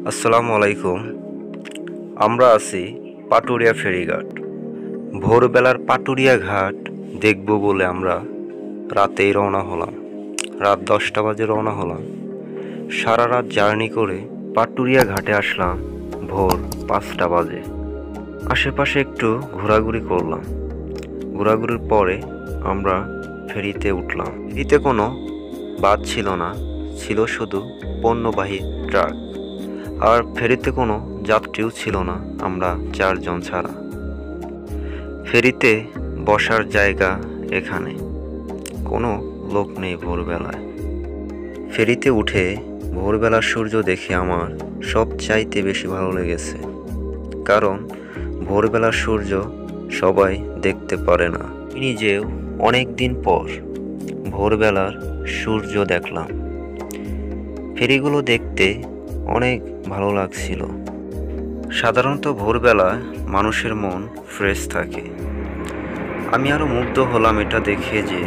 আসসালামু আলাইকুম। আমরা আছি পাটুরিয়া ফেরিঘাট। ভোরবেলার পাটুরিয়া ঘাট দেখব বলে আমরা রাতেই রওনা হলাম। রাত 10টা বাজে রওনা হলাম। সারা রাত জার্নি করে পাটুরিয়া ঘাটে আসলাম ভোর 5টা বাজে। আশেপাশে একটু ঘোরাঘুরি করলাম। ঘোরাঘুরির পরে আমরা ফেরিতে উঠলাম। ফেরিতে কোনো বাস ছিল না, ছিল শুধু পণ্যবাহী ট্রাক। আর ফেরিতে কোনো যাত্রীও ছিল না, আমরা 4 জন ছাড়া। ফেরিতে বসার জায়গা এখানে, কোনো লোক নেই ভোরবেলায়। ফেরিতে উঠে ভোরবেলার সূর্য দেখে আমার সবচাইতে বেশি ভালো লেগেছে, কারণ ভোরবেলার সূর্য সবাই দেখতে পারে না। আমি নিজেও অনেক দিন পর ভোরবেলার সূর্য দেখলাম। ফেরিগুলো দেখতে অনেক ভালো লাগছিল। সাধারণত ভোরবেলায় মানুষের মন ফ্রেশ থাকে। আমি আরও মুগ্ধ হলাম এটা দেখে যে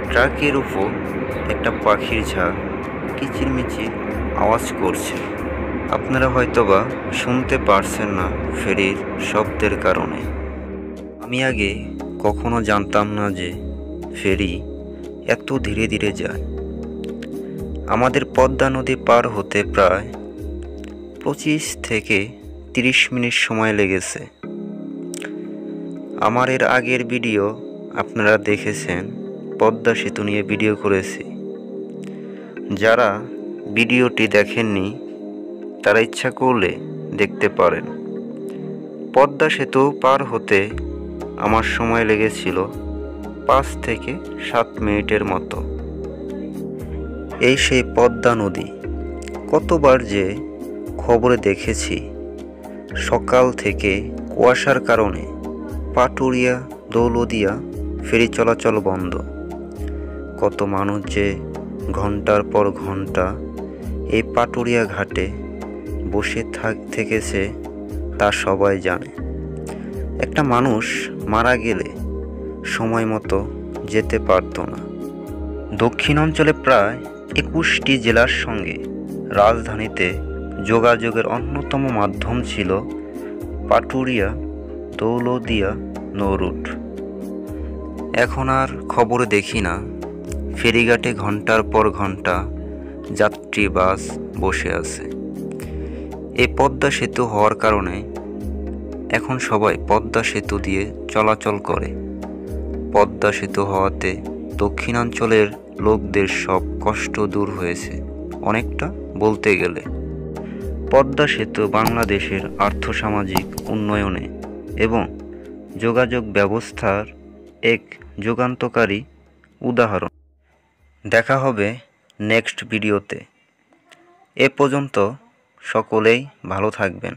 ট্রাকের উপর একটা পাখির ঝাঁক কিচিরমিচির আওয়াজ করছে। আপনারা হয়তোবা শুনতে পারছেন না ফেরির শব্দের কারণে। আমি আগে কখনো জানতাম না যে ফেরি এত ধীরে ধীরে যায়। আমাদের পদ্মা নদী পার হতে প্রায় 25 থেকে 30 মিনিট সময় লেগেছে। আমার এর আগের ভিডিও আপনারা দেখেছেন, পদ্মা সেতু নিয়ে ভিডিও করেছি। যারা ভিডিওটি দেখেননি তারা ইচ্ছা করলে দেখতে পারেন। পদ্মা সেতু পার হতে আমার সময় লেগেছিল 5 থেকে 7 মিনিটের মতো। এই সেই পদ্মা নদী। কতবার যে খবরে দেখেছি সকাল থেকে কুয়াশার কারণে পাটুরিয়া দৌলদিয়া ফেরি চলাচল বন্ধ। কত মানুষ যে ঘন্টার পর ঘন্টা এই পাটুরিয়া ঘাটে বসে থেকেছে তা সবাই জানে। একটা মানুষ মারা গেলে সময় মতো যেতে পারত না। দক্ষিণ অঞ্চলে প্রায় 21টি জেলার সঙ্গে রাজধানীতে যোগাযোগের অন্যতম মাধ্যম ছিল পাটুরিয়া দৌলদিয়া নৌরুট। এখন আর খবরে দেখি না ফেরিঘাটে ঘন্টার পর ঘন্টা যাত্রী বাস বসে আছে। এই পদ্মা সেতু হওয়ার কারণে এখন সবাই পদ্মা সেতু দিয়ে চলাচল করে। পদ্মা সেতু হওয়াতে দক্ষিণাঞ্চলের লোকদের সব কষ্ট দূর হয়েছে অনেকটা বলতে গেলে। পদ্মা সেতু বাংলাদেশের আর্থসামাজিক উন্নয়নে এবং যোগাযোগ ব্যবস্থার এক যুগান্তকারী উদাহরণ। দেখা হবে নেক্সট ভিডিওতে। এ পর্যন্ত সকলেই ভালো থাকবেন।